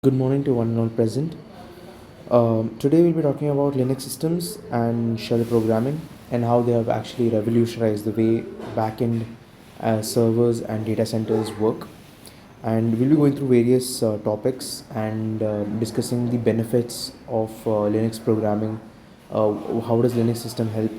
Good morning to one and all present. Today we'll be talking about Linux systems and shell programming and how they have actually revolutionized the way backend servers and data centers work. And we'll be going through various topics and discussing the benefits of Linux programming. How does Linux system help,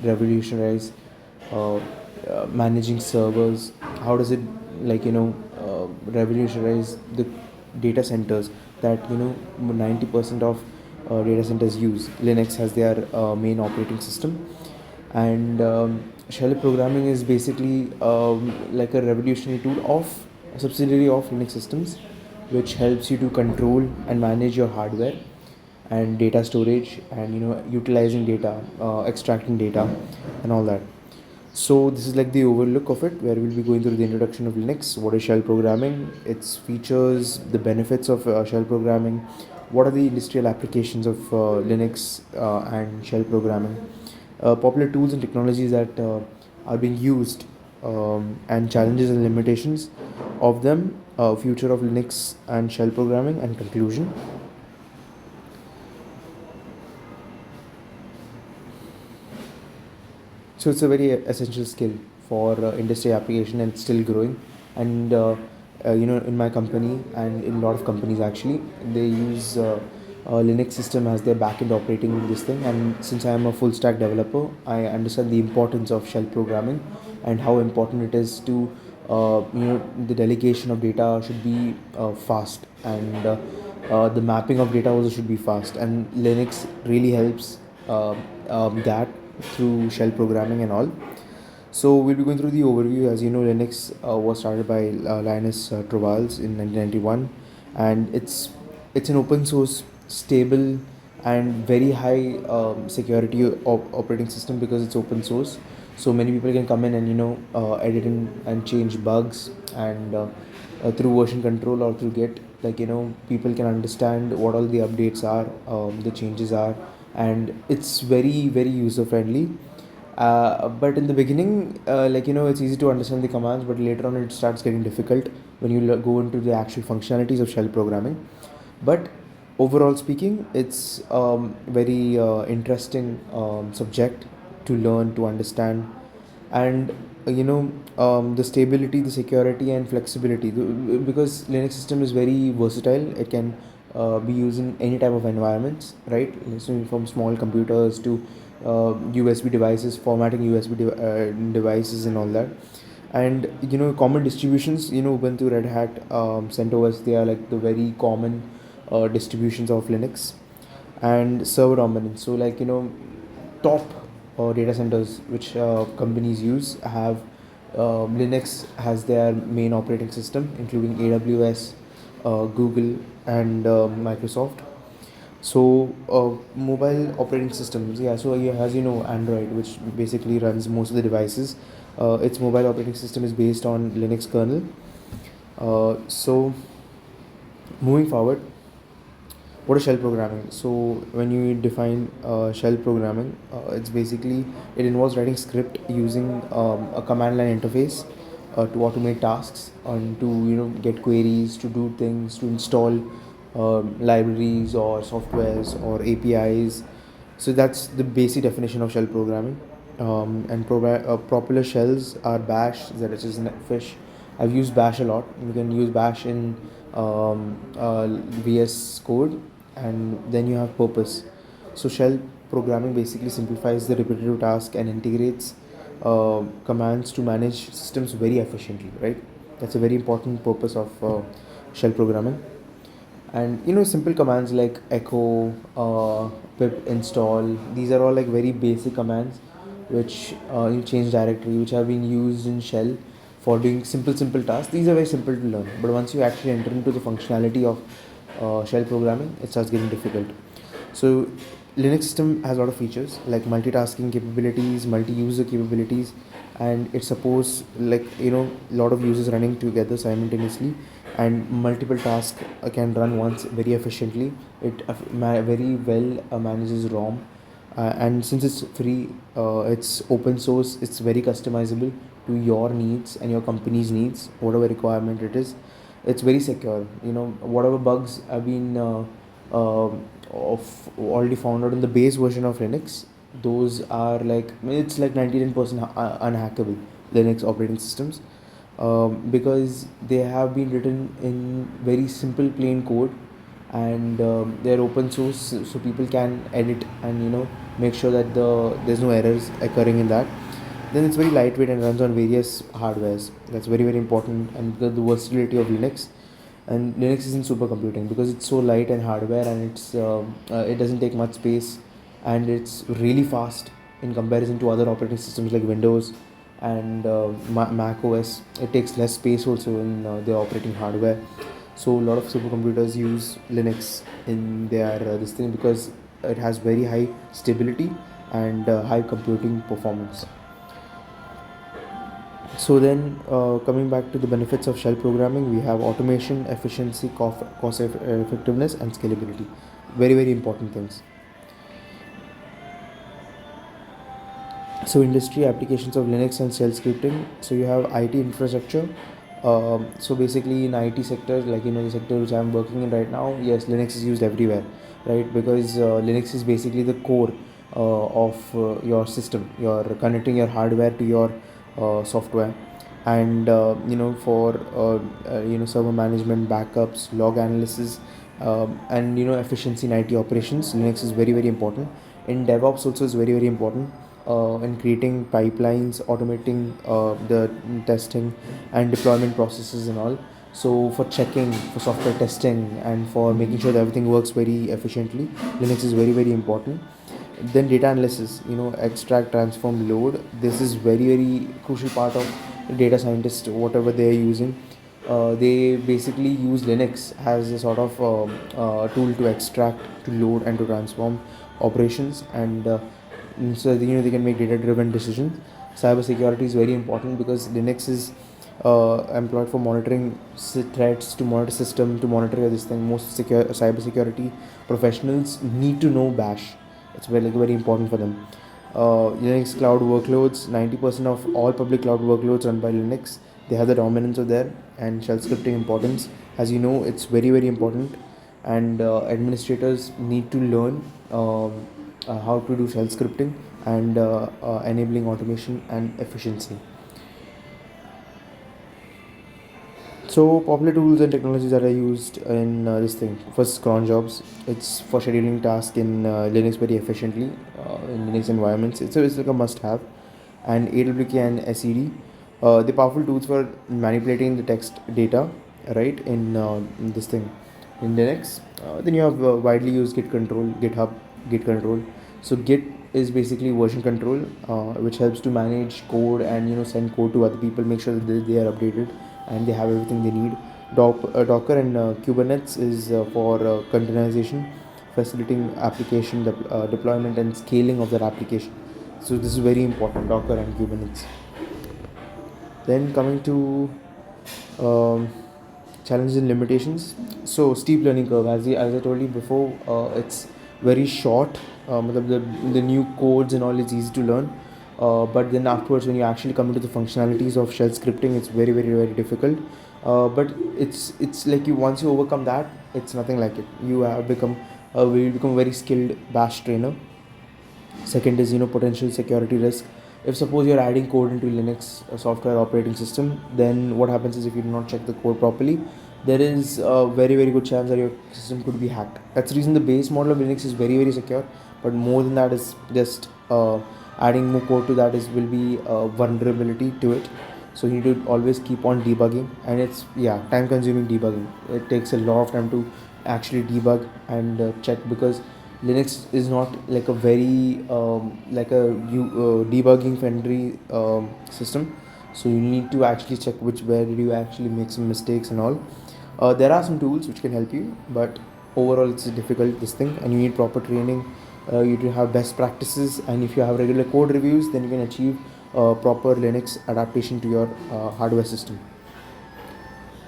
revolutionize managing servers? How does it revolutionize the data centers that 90% of data centers use? Linux has their main operating system, and shell programming is basically like a revolutionary tool of a subsidiary of Linux systems, which helps you to control and manage your hardware and data storage, and utilizing data, extracting data, and all that. So this is like the overlook of it, where we'll be going through the introduction of Linux, what is shell programming, its features, the benefits of shell programming, what are the industrial applications of Linux and shell programming, popular tools and technologies that are being used, and challenges and limitations of them, future of Linux and shell programming, and conclusion. So it's a very essential skill for industry application, and it's still growing. And in my company and in a lot of companies actually, they use Linux system as their backend operating this thing. And since I am a full stack developer, I understand the importance of shell programming and how important it is to the delegation of data should be fast, and the mapping of data also should be fast, and Linux really helps that through shell programming and all. So we'll be going through the overview. As you know, Linux was started by Linus Torvalds in 1991, and it's an open source, stable, and very high security operating system because it's open source. So many people can come in and edit and change bugs, and through version control or through Git, people can understand what all the updates are, the changes are, and it's very very user friendly. But in the beginning, it's easy to understand the commands, but later on it starts getting difficult when you go into the actual functionalities of shell programming. But overall speaking, it's very interesting subject to learn, to understand, and the stability, the security, and flexibility, because Linux system is very versatile. It can be used in any type of environments, right? So from small computers to USB devices, formatting USB devices and all that. And common distributions, Ubuntu, Red Hat, CentOS, they are like the very common distributions of Linux. And server dominance, so top data centers which companies use have Linux has their main operating system, including AWS, Google, and Microsoft. So mobile operating systems, yeah. So as you know, Android, which basically runs most of the devices, its mobile operating system is based on Linux kernel. So moving forward, what is shell programming? So when you define shell programming, it's basically, it involves writing script using a command line interface to automate tasks and to get queries, to do things, to install libraries or softwares or APIs. So that's the basic definition of shell programming. Popular shells are Bash, ZSH, and Fish. I've used Bash a lot. You can use Bash in VS Code, and then you have Purpose. So shell programming basically simplifies the repetitive task and integrates commands to manage systems very efficiently, right? That's a very important purpose of shell programming. And simple commands like echo, pip install, these are all like very basic commands which you change directory, which have been used in shell for doing simple tasks. These are very simple to learn, but once you actually enter into the functionality of shell programming, it starts getting difficult. So Linux system has a lot of features like multitasking capabilities, multi-user capabilities, and it supports a lot of users running together simultaneously, and multiple tasks can run once very efficiently. It very well manages ROM, and since it's free, it's open source, it's very customizable to your needs and your company's needs, whatever requirement it is. it's very secure. Whatever bugs have been of already found out in the base version of Linux, those are like, it's like 99% unhackable Linux operating systems, because they have been written in very simple plain code, and they're open source, so people can edit and make sure that there's no errors occurring in that. Then it's very lightweight and runs on various hardwares. That's very very important. And the versatility of Linux, and Linux is in supercomputing because it's so light and hardware, and it doesn't take much space, and it's really fast in comparison to other operating systems like Windows and Mac OS. It takes less space also in the operating hardware. So a lot of supercomputers use Linux in their this thing because it has very high stability and high computing performance. So then, coming back to the benefits of shell programming, we have automation, efficiency, cost effectiveness, and scalability. Very very important things. So industry applications of Linux and shell scripting. So you have IT infrastructure. So basically in IT sector, like the sector which I'm working in right now, yes, Linux is used everywhere, right? Because Linux is basically the core of your system. You're connecting your hardware to your software, and for server management, backups, log analysis, and efficiency in IT operations, Linux is very very important. In DevOps also is very very important, in creating pipelines, automating the testing and deployment processes and all. So for checking, for software testing, and for making sure that everything works very efficiently, Linux is very very important. Then data analysis, extract, transform, load. This is very very crucial part of data scientists, whatever they are using. They basically use Linux as a sort of tool to extract, to load, and to transform operations, and so they can make data driven decisions. Cyber security is very important because Linux is employed for monitoring threats, to monitor system, to monitor this thing. Most secure cyber security professionals need to know Bash. It's very like very important for them. Linux cloud workloads, 90% of all public cloud workloads run by Linux. They have the dominance of there. And shell scripting importance, as you know, it's very very important, and administrators need to learn how to do shell scripting, and enabling automation and efficiency. So popular tools and technologies that are used in this thing. First, cron jobs. It's for scheduling tasks in Linux very efficiently in Linux environments. It's like a must-have. And AWK and SED, the powerful tools for manipulating the text data, right? In this thing, in Linux. Then you have widely used Git control, GitHub, Git control. So Git is basically version control, which helps to manage code and send code to other people, make sure that they are updated and they have everything they need. Docker and Kubernetes is for containerization, facilitating application deployment and scaling of that application. So this is very important, Docker and Kubernetes. Then coming to um, challenges and limitations. So steep learning curve, as I told you before, it's very short. The new codes and all, it's easy to learn, but then afterwards when you actually come into the functionalities of shell scripting, it's very very very difficult. But it's like, you once you overcome that, it's nothing like it. You have become will become a very skilled bash trainer. Second is potential security risk. If suppose you're adding code into Linux software operating system, then what happens is, if you do not check the code properly, there is a very very good chance that your system could be hacked. That's the reason the base model of Linux is very very secure, but more than that is just adding more code to that is will be a vulnerability to it. So you need to always keep on debugging, and it's time consuming debugging. It takes a lot of time to actually debug and check, because Linux is not like a very like a debugging friendly system. So you need to actually check where did you actually make some mistakes and all. There are some tools which can help you, but overall it's a difficult this thing, and you need proper training. You need to have best practices, and if you have regular code reviews, then you can achieve proper Linux adaptation to your hardware system.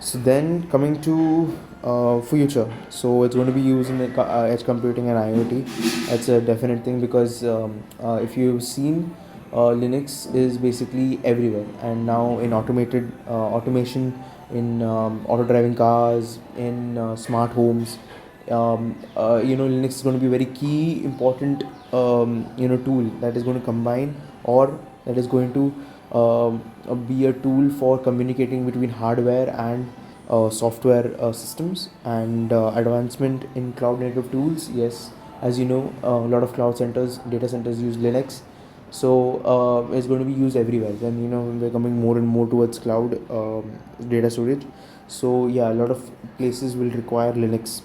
So then coming to future, so it's going to be used in edge computing and IoT. That's a definite thing, because if you've seen, Linux is basically everywhere, and now in automation in auto driving cars, in smart homes. Linux is going to be very key important tool that is going to combine, or that is going to be a tool for communicating between hardware and software systems, and advancement in cloud native tools. Yes, as you know, a lot of cloud centers, data centers use Linux, so it's going to be used everywhere. And we're coming more and more towards cloud data storage. So yeah, a lot of places will require Linux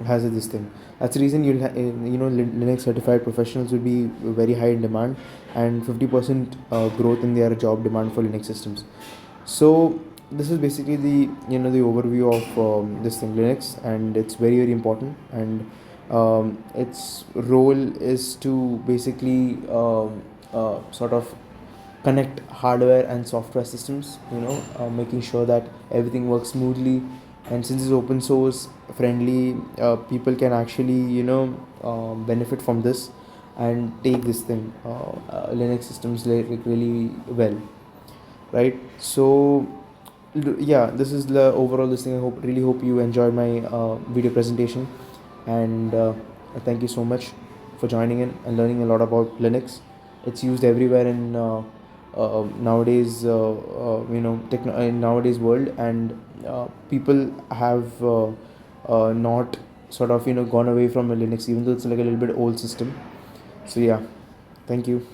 has this thing. That's the reason Linux certified professionals will be very high in demand, and 50% growth in their job demand for Linux systems. So this is basically the overview of this thing, Linux, and it's very very important. And its role is to basically sort of connect hardware and software systems, making sure that everything works smoothly. And since it's open source friendly, people can actually benefit from this and take this thing, Linux systems, like really well, right? So yeah, this is the overall this thing. I really hope you enjoyed my video presentation, and thank you so much for joining in and learning a lot about Linux. It's used everywhere in nowadays in nowadays world. And people have not sort of gone away from Linux, even though it's like a little bit old system. So yeah, thank you.